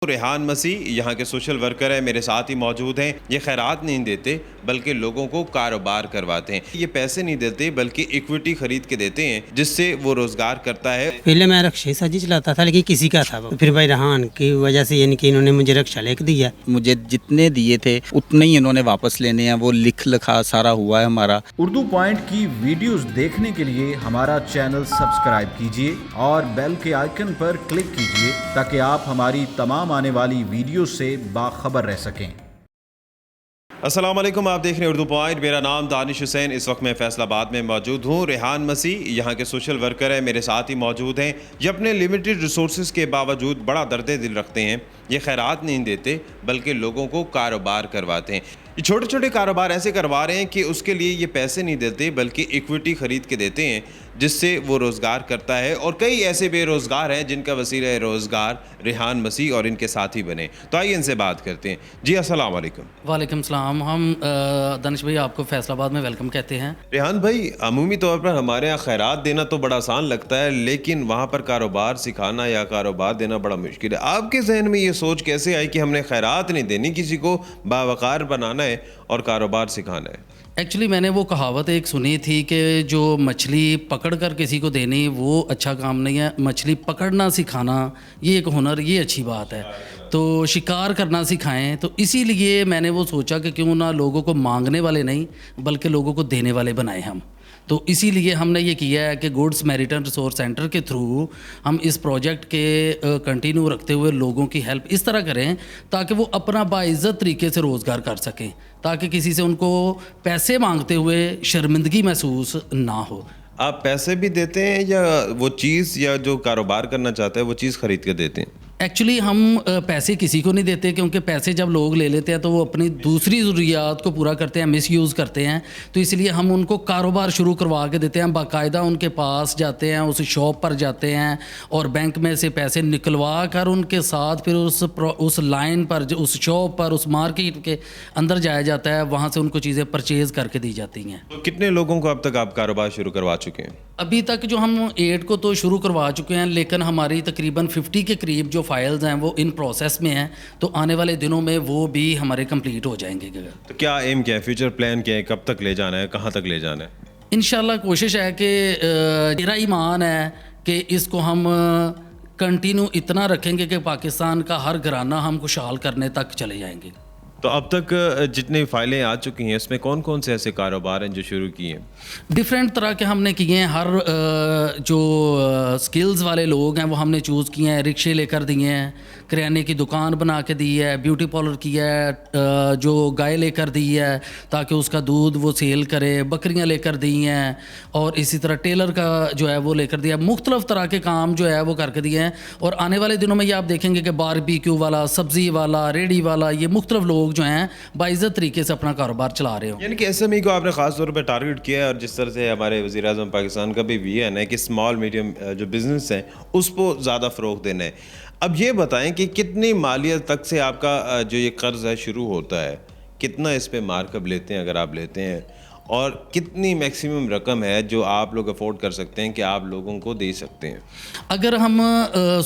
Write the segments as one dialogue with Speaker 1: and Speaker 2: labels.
Speaker 1: ریحان مسیح یہاں کے سوشل ورکر ہیں، میرے ساتھ ہی موجود ہیں۔ یہ خیرات نہیں دیتے بلکہ لوگوں کو کاروبار کرواتے ہیں۔ یہ پیسے نہیں دیتے بلکہ ایکویٹی خرید کے دیتے ہیں جس سے وہ روزگار کرتا ہے۔
Speaker 2: پہلے میں رکشے سجی چلاتا تھا لیکن کسی کا تھا وہ، پھر بھائی ریحان کی وجہ سے یعنی کہ انہوں نے مجھے رکشہ لے کے دیا۔
Speaker 3: مجھے جتنے دیے تھے اتنے ہی انہوں نے واپس لینے ہیں، وہ لکھ لکھا سارا ہوا ہے ہمارا۔
Speaker 4: اردو پوائنٹ کی ویڈیوز دیکھنے کے لیے ہمارا چینل سبسکرائب کیجیے اور بیل کے آئیکن پر کلک کیجیے تاکہ آپ ہماری تمام آنے والی ویڈیو سے باخبر رہ سکیں۔
Speaker 1: السلام علیکم، آپ دیکھ رہے ہیں اردو پوائنٹ۔ میرا نام دانش حسین، اس وقت میں فیصل آباد میں موجود ہوں۔ ریحان مسیح یہاں کے سوشل ورکر ہیں، میرے ساتھ ہی موجود ہیں۔ یہ اپنے لمیٹڈ ریسورسز کے باوجود بڑا درد دل رکھتے ہیں۔ یہ خیرات نہیں دیتے بلکہ لوگوں کو کاروبار کرواتے ہیں۔ یہ چھوٹے چھوٹے کاروبار ایسے کروا رہے ہیں کہ اس کے لیے یہ پیسے نہیں دیتے بلکہ ایکویٹی خرید کے دیتے ہیں جس سے وہ روزگار کرتا ہے، اور کئی ایسے بے روزگار ہیں جن کا وسیلہ روزگار ریحان مسیح اور ان کے ساتھی بنے۔ تو آئیے ان سے بات کرتے ہیں۔ جی السلام علیکم۔
Speaker 5: وعلیکم السلام۔ ہم دانش بھائی آپ کو فیصل آباد میں ویلکم کہتے ہیں۔
Speaker 1: ریحان بھائی، عمومی طور پر ہمارے یہاں خیرات دینا تو بڑا آسان لگتا ہے، لیکن وہاں پر کاروبار سکھانا یا کاروبار دینا بڑا مشکل ہے۔ آپ کے ذہن میں یہ سوچ کیسے آئی کہ ہم نے خیرات نہیں دینی، کسی کو باوقار بنانا ہے اور کاروبار سکھانا ہے؟
Speaker 5: ایکچولی میں نے وہ کہاوت ایک سنی تھی کہ جو مچھلی پکڑ کر کسی کو دینی وہ اچھا کام نہیں ہے، مچھلی پکڑنا سکھانا یہ ایک ہنر، یہ اچھی بات ہے۔ تو شکار کرنا سکھائیں، تو اسی لیے میں نے وہ سوچا کہ کیوں نہ لوگوں کو مانگنے والے نہیں بلکہ لوگوں کو دینے والے بنائیں ہم۔ تو اسی لیے ہم نے یہ کیا ہے کہ گوڈس میریٹائم ریسورس سینٹر کے تھرو ہم اس پروجیکٹ کے کنٹینیو رکھتے ہوئے لوگوں کی ہیلپ اس طرح کریں تاکہ وہ اپنا باعزت طریقے سے روزگار کر سکیں، تاکہ کسی سے ان کو پیسے مانگتے ہوئے شرمندگی محسوس نہ ہو۔
Speaker 1: آپ پیسے بھی دیتے ہیں یا وہ چیز یا جو کاروبار کرنا چاہتا ہے وہ چیز خرید کے دیتے ہیں؟
Speaker 5: ایکچولی ہم پیسے کسی کو نہیں دیتے، کیونکہ پیسے جب لوگ لے لیتے ہیں تو وہ اپنی دوسری ضروریات کو پورا کرتے ہیں، مس یوز کرتے ہیں۔ تو اس لیے ہم ان کو کاروبار شروع کروا کے دیتے ہیں، باقاعدہ ان کے پاس جاتے ہیں، اس شاپ پر جاتے ہیں اور بینک میں سے پیسے نکلوا کر ان کے ساتھ پھر اس لائن پر، اس شاپ پر، اس مارکیٹ کے اندر جایا جاتا ہے، وہاں سے ان کو چیزیں پرچیز کر کے دی جاتی ہیں۔
Speaker 1: تو کتنے لوگوں کو اب تک آپ کاروبار شروع کروا چکے ہیں؟
Speaker 5: ابھی تک جو ہم 8 کو تو شروع کروا چکے ہیں، لیکن ہماری تقریباً 50 کے قریب جو فائلز ہیں وہ ان پروسیس میں ہیں، تو آنے والے دنوں میں وہ بھی ہمارے کمپلیٹ ہو جائیں گے۔
Speaker 1: تو کیا ایم کیا ہے، فیوچر پلان کیا ہے، کب تک لے جانا ہے، کہاں تک لے جانا ہے؟
Speaker 5: انشاءاللہ کوشش ہے کہ میرا ایمان ہے کہ اس کو ہم کنٹینیو اتنا رکھیں گے کہ پاکستان کا ہر گھرانہ ہم خوشحال کرنے تک چلے جائیں گے۔
Speaker 1: تو اب تک جتنی فائلیں آ چکی ہیں اس میں کون کون سے ایسے کاروبار ہیں جو شروع کیے ہیں؟
Speaker 5: ڈفرینٹ طرح کے ہم نے کیے ہیں، ہر جو سکلز والے لوگ ہیں وہ ہم نے چوز کیے ہیں۔ رکشے لے کر دیے ہیں، کریانے کی دکان بنا کے دی ہے، بیوٹی پارلر کیا ہے، جو گائے لے کر دی ہے تاکہ اس کا دودھ وہ سیل کرے، بکریاں لے کر دی ہیں، اور اسی طرح ٹیلر کا جو ہے وہ لے کر دیا۔ مختلف طرح کے کام جو ہے وہ کر کے دیے ہیں، اور آنے والے دنوں میں یہ آپ دیکھیں گے کہ باربیکیو والا، سبزی والا، ریڑھی والا، یہ مختلف لوگ جو ہیں باعزت طریقے سے اپنا کاروبار چلا رہے ہوں۔
Speaker 1: یعنی کہ ایس ایم ای کو آپ نے خاص طور پہ ٹارگٹ کیا ہے، اور جس طرح سے ہمارے وزیر اعظم پاکستان کا بھی ویژن ہے کہ اسمال میڈیم جو بزنس ہیں اس کو زیادہ فروغ دینا ہے۔ اب یہ بتائیں کہ کتنی مالیت تک سے آپ کا جو یہ قرض ہے شروع ہوتا ہے، کتنا اس پہ مارک اپ لیتے ہیں اگر آپ لیتے ہیں، اور کتنی میکسیمم رقم ہے جو آپ لوگ افورڈ کر سکتے ہیں کہ آپ لوگوں کو دے سکتے ہیں؟
Speaker 5: اگر ہم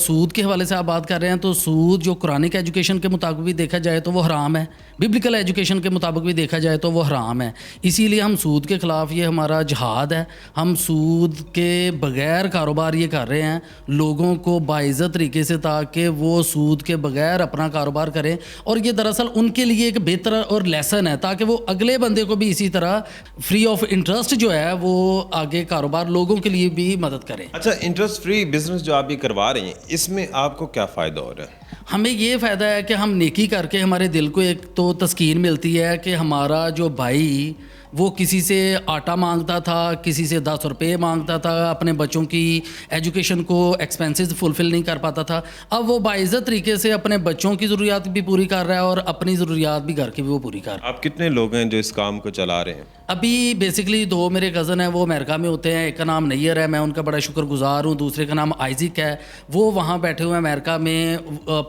Speaker 5: سود کے حوالے سے آپ بات کر رہے ہیں تو سود جو قرآنک ایجوکیشن کے مطابق بھی دیکھا جائے تو وہ حرام ہے، ببلیکل ایجوکیشن کے مطابق بھی دیکھا جائے تو وہ حرام ہے۔ اسی لیے ہم سود کے خلاف، یہ ہمارا جہاد ہے۔ ہم سود کے بغیر کاروبار یہ کر رہے ہیں لوگوں کو باعزت طریقے سے، تاکہ وہ سود کے بغیر اپنا کاروبار کریں، اور یہ دراصل ان کے لیے ایک بہتر اور لیسن ہے تاکہ وہ اگلے بندے کو بھی اسی طرح فری آف انٹرسٹ جو ہے وہ آگے کاروبار لوگوں کے لیے بھی مدد کریں۔
Speaker 1: اچھا، انٹرسٹ فری بزنس جو آپ یہ کروا رہے ہیں اس میں آپ کو کیا فائدہ ہو رہا ہے؟
Speaker 5: ہمیں یہ فائدہ ہے کہ ہم نیکی کر کے ہمارے دل کو ایک تو تسکین ملتی ہے کہ ہمارا جو بھائی وہ کسی سے آٹا مانگتا تھا، کسی سے 10 روپے مانگتا تھا، اپنے بچوں کی ایجوکیشن کو ایکسپینسز فلفل نہیں کر پاتا تھا، اب وہ باعزت طریقے سے اپنے بچوں کی ضروریات بھی پوری کر رہا ہے اور اپنی ضروریات بھی گھر کی بھی وہ پوری کر رہا ہے۔
Speaker 1: آپ کتنے لوگ ہیں جو اس کام کو چلا رہے ہیں؟
Speaker 5: ابھی بیسکلی 2 میرے کزن ہیں، وہ امریکہ میں ہوتے ہیں، ایک کا نام نیئر ہے، میں ان کا بڑا شکر گزار ہوں، دوسرے کا نام آئزک ہے، وہ وہاں بیٹھے ہوئے ہیں امریکہ میں،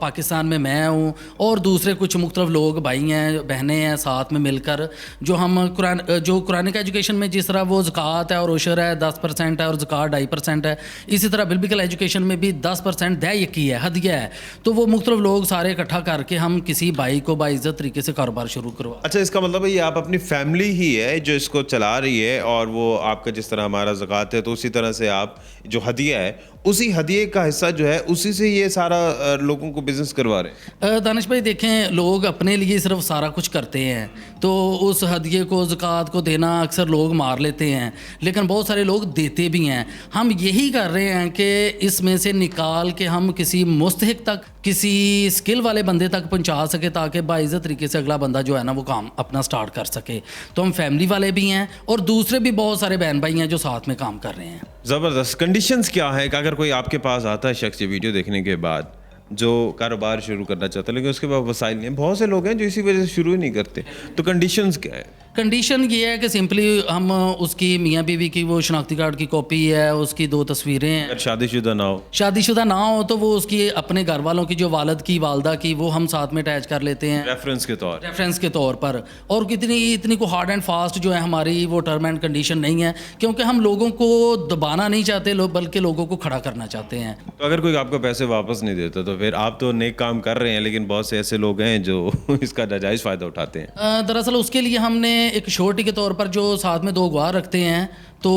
Speaker 5: پاکستان میں ہوں، اور دوسرے کچھ مختلف لوگ بھائی ہیں، بہنیں ہیں، ساتھ میں مل کر جو ہم قرآن जो कुरानिक एजुकेशन में जिस तरह वो ज़कात है और उशर है 10% है और ज़कात 2.5% है, इसी तरह बिल्कुल एजुकेशन में भी 10% दैयकी है, हदिया है। तो वो मुख्तलिफ लोग सारे इकट्ठा करके हम किसी भाई को बाइज़्ज़त तरीके से कारोबार शुरू करवा।
Speaker 1: अच्छा, इसका मतलब है ये आप अपनी फैमिली ही है जो इसको चला रही है, और वो आपका जिस तरह हमारा ज़कात है तो उसी तरह से आप जो हदिया है उसी हदिये का हिस्सा जो है उसी से ये सारा लोगों को बिजनेस करवा रहे हैं।
Speaker 5: दानिश भाई देखें, लोग अपने लिए सिर्फ सारा कुछ करते हैं, तो उस हदिये को ज़कात को देना अक्सर लोग मार लेते हैं, लेकिन बहुत सारे लोग देते भी हैं। हम यही कर रहे हैं कि इसमें से निकाल के हम किसी मुस्तहिक तक, किसी स्किल वाले बंदे तक पहुंचा सके, ताकि बाइज़्ज़त तरीके से अगला बंदा जो है ना वो काम अपना स्टार्ट कर सके। तो हम फैमिली वाले भी हैं और दूसरे भी बहुत सारे बहन भाई हैं जो साथ में काम कर रहे हैं।
Speaker 1: ज़बरदस्त। कंडीशंस क्या है कि अगर कोई आपके पास आता है शख्स ये वीडियो देखने के बाद जो कारोबार शुरू करना चाहता है लेकिन उसके पास वसाइल नहीं है, बहुत से लोग हैं जो इसी वजह से शुरू ही नहीं करते, तो कंडीशंस क्या है?
Speaker 5: कंडीशन ये है कि सिंपली हम उसकी मियाँ बीवी की वो शनाख्ती कार्ड की कॉपी है, उसकी 2 तस्वीरें हैं।
Speaker 1: अगर शादीशुदा ना हो,
Speaker 5: शादीशुदा ना हो तो वो उसकी अपने घर वालों की, जो वालिद की, वालदा की, वो हम साथ में अटैच कर लेते हैं रेफरेंस के तौर पर। और इतनी को हार्ड एंड फास्ट जो है हमारी वो टर्म एंड कंडीशन नहीं है, क्योंकि हम लोगों को दबाना नहीं चाहते, बल्कि लोगों को खड़ा करना चाहते हैं।
Speaker 1: तो अगर कोई आपको पैसे वापस नहीं देता तो फिर आप तो नेक काम कर रहे हैं, लेकिन बहुत से ऐसे लोग हैं जो इसका नाजायज़ फ़ायदा उठाते हैं।
Speaker 5: दरअसल उसके लिए हमने एक श्योरिटी के तौर पर जो साथ में 2 गवाह रखते हैं, तो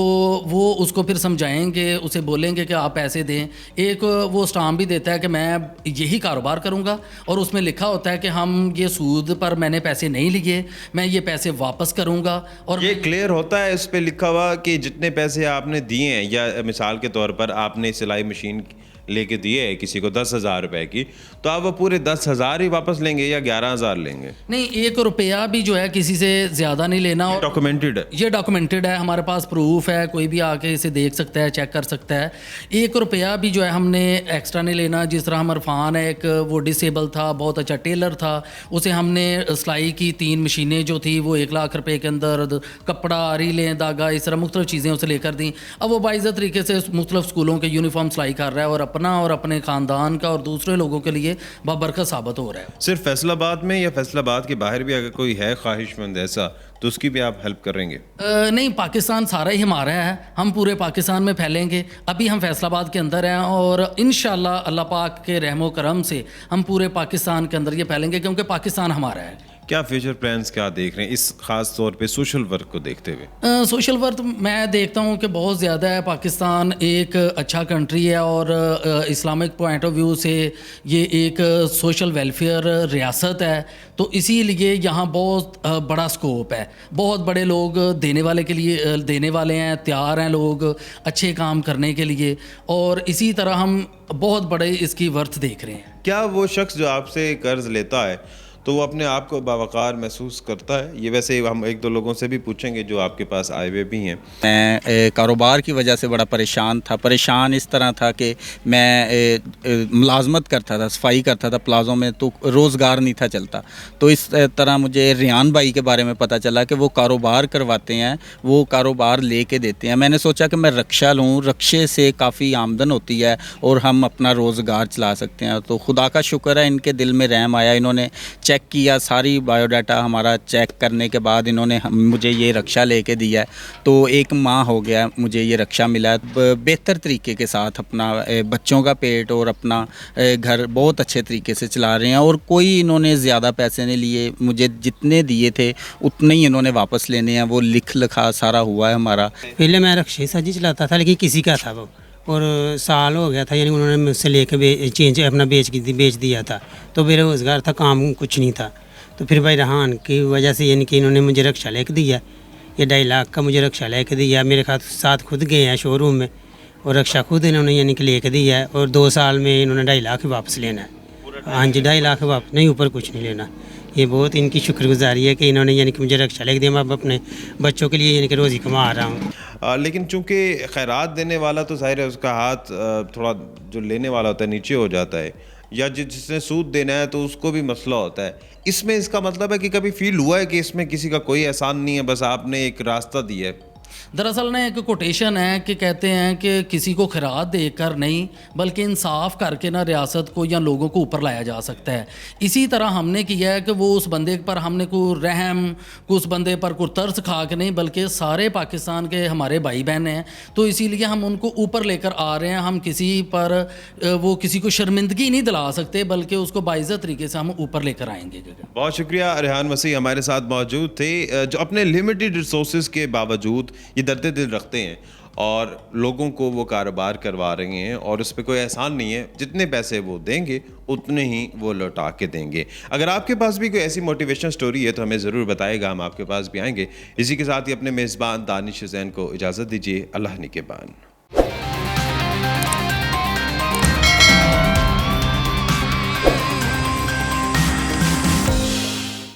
Speaker 5: वो उसको फिर समझाएंगे, उसे बोलेंगे कि आप पैसे दें। एक वो स्टाम्प भी देता है कि मैं यही कारोबार करूंगा, और उसमें लिखा होता है कि हम ये सूद पर मैंने पैसे नहीं लिए, मैं ये पैसे वापस करूंगा। और
Speaker 1: ये क्लियर होता है इस पे लिखा हुआ कि जितने पैसे आपने दिए हैं, या मिसाल के तौर पर आपने सिलाई मशीन लेके दिए है किसी को 10,000 रुपए की, तो आप वो पूरे 10,000 ही वापस लेंगे या 11,000 लेंगे?
Speaker 5: नहीं, 1 रुपया भी जो है किसी से ज़्यादा नहीं लेना। और
Speaker 1: डॉक्यूमेंटेड है,
Speaker 5: ये डॉक्यूमेंटेड है, हमारे पास प्रूफ है, कोई भी आके इसे देख सकता है, चेक कर सकता है। 1 रुपया भी जो है हमने एक्स्ट्रा नहीं लेना। जिस तरह हम इरफान है, एक वो डिसेबल था, बहुत अच्छा टेलर था, उसे हमने सिलाई की 3 मशीनें जो थी वो 1 लाख रुपए के अंदर, कपड़ा, रीलें, धागा, इस तरह मुख्तलिफ चीज़ें उसे लेकर दी। अब वो बाइज़्ज़त तरीके से मुख्तलिफ स्कूलों के यूनिफॉर्म सिलाई कर रहा है और और अपने ख़ानदान का और दूसरे लोगों के लिए बाबरकत साबित हो रहा है।
Speaker 1: सिर्फ फैसलाबाद में या फैसलाबाद के बाहर भी अगर कोई है ख्वाहिशमंद ऐसा, तो उसकी भी आप हेल्प करेंगे?
Speaker 5: नहीं, पाकिस्तान सारा ही हमारा है, हम पूरे पाकिस्तान में फैलेंगे। अभी हम फैसलाबाद के अंदर हैं और इंशाअल्लाह अल्लाह पाक के रहमो करम से हम पूरे पाकिस्तान के अंदर ये फैलेंगे, क्योंकि पाकिस्तान हमारा है।
Speaker 1: क्या फ्यूचर प्लान्स क्या देख रहे हैं इस खास तौर पे सोशल वर्क को देखते हुए?
Speaker 5: सोशल वर्क मैं देखता हूँ कि बहुत ज़्यादा है। पाकिस्तान एक अच्छा कंट्री है और इस्लामिक पॉइंट ऑफ व्यू से ये एक सोशल वेलफेयर रियासत है, तो इसीलिए यहाँ बहुत बड़ा स्कोप है। बहुत बड़े लोग देने वाले के लिए देने वाले हैं, तैयार हैं लोग अच्छे काम करने के लिए, और इसी तरह हम बहुत बड़े इसकी वर्थ देख रहे हैं।
Speaker 1: क्या वो शख्स जो आपसे कर्ज लेता है तो वो अपने आप को बावकार महसूस करता है? ये वैसे हम 1-2 लोगों से भी पूछेंगे जो आपके पास आए हुए भी हैं।
Speaker 3: मैं कारोबार की वजह से बड़ा परेशान इस तरह था कि मैं मुलाजमत करता था, सफाई करता था प्लाज़ों में, तो रोज़गार नहीं था चलता। तो इस तरह मुझे रियान भाई के बारे में पता चला कि वो कारोबार करवाते हैं, वो कारोबार लेके देते हैं। मैंने सोचा कि मैं रक्शा लूँ, रक्शे से काफ़ी आमदन होती है और हम अपना रोज़गार चला सकते हैं। तो खुदा का शुक्र है, इनके दिल में रहम आया, इन्होंने चेक किया, सारी बायोडाटा हमारा चेक करने के बाद इन्होंने मुझे ये रक्शा लेके दिया है। तो 1 माह हो गया मुझे ये रक्शा मिला है। बेहतर तरीके के साथ अपना बच्चों का पेट और अपना घर बहुत अच्छे तरीके से चला रहे हैं, और कोई इन्होंने ज़्यादा पैसे नहीं लिए, मुझे जितने दिए थे उतने ही इन्होंने वापस लेने हैं। वो लिखा सारा हुआ है हमारा।
Speaker 2: पहले मैं रक्शे सजी चलाता था, लेकिन किसी का था वो, और साल हो गया था, यानी उन्होंने मुझसे लेके चेंज अपना बेच दिया था, तो बेरोज़गार था, काम कुछ नहीं था। तो फिर भाई रहान की वजह से यानी कि इन्होंने मुझे रक्शा लेके दिया, ये 2.5 लाख का मुझे रक्शा लेके दिया। मेरे साथ खुद गए हैं शोरूम में, और रक्शा खुद इन्होंने यानी कि लेके दिया है, और 2 साल में इन्होंने 2.5 लाख वापस लेना है। हाँ जी, 2.5 लाख वापस, नहीं ऊपर कुछ नहीं लेना। ये बहुत इनकी शुक्रगुजारी है कि इन्होंने यानी कि मुझे रक्शा लेके दिया। मैं अब अपने बच्चों के लिए यानी कि रोज़ी कमा रहा हूँ।
Speaker 1: लेकिन चूंकि खैरात देने वाला तो ज़ाहिर है उसका हाथ थोड़ा जो लेने वाला होता है नीचे हो जाता है, या जिसने सूद देना है तो उसको भी मसला होता है। इसमें इसका मतलब है कि कभी फील हुआ है कि इसमें किसी का कोई एहसान नहीं है, बस आपने एक रास्ता दिया है?
Speaker 5: दरअसल ना एक कोटेशन है कि कहते हैं कि किसी को खैरात देकर नहीं बल्कि इंसाफ करके ना रियासत को या लोगों को ऊपर लाया जा सकता है। इसी तरह हमने किया है कि वो उस बंदे पर हमने कोई रहम, को उस बंदे पर कोई तरस खा के नहीं, बल्कि सारे पाकिस्तान के हमारे भाई बहन हैं, तो इसीलिए हम उनको ऊपर लेकर आ रहे हैं। हम किसी पर वो किसी को शर्मिंदगी नहीं दिला सकते, बल्कि उसको बाइज़्ज़त तरीके से हम ऊपर लेकर आएंगे।
Speaker 1: बहुत शुक्रिया। रेहान मसीह हमारे साथ मौजूद थे, जो अपने लिमिटेड रिसोर्सेज के बावजूद ये दर्द दिल रखते हैं और लोगों को वो कारोबार करवा रहे हैं, और उस पर कोई एहसान नहीं है, जितने पैसे वो देंगे उतने ही वो लौटा के देंगे। अगर आपके पास भी कोई ऐसी मोटिवेशन स्टोरी है तो हमें ज़रूर बताएगा, हम आपके पास भी आएंगे। इसी के साथ ही अपने मेज़बान दानिश हुसैन को इजाज़त दीजिए। अल्लाह निगहबान।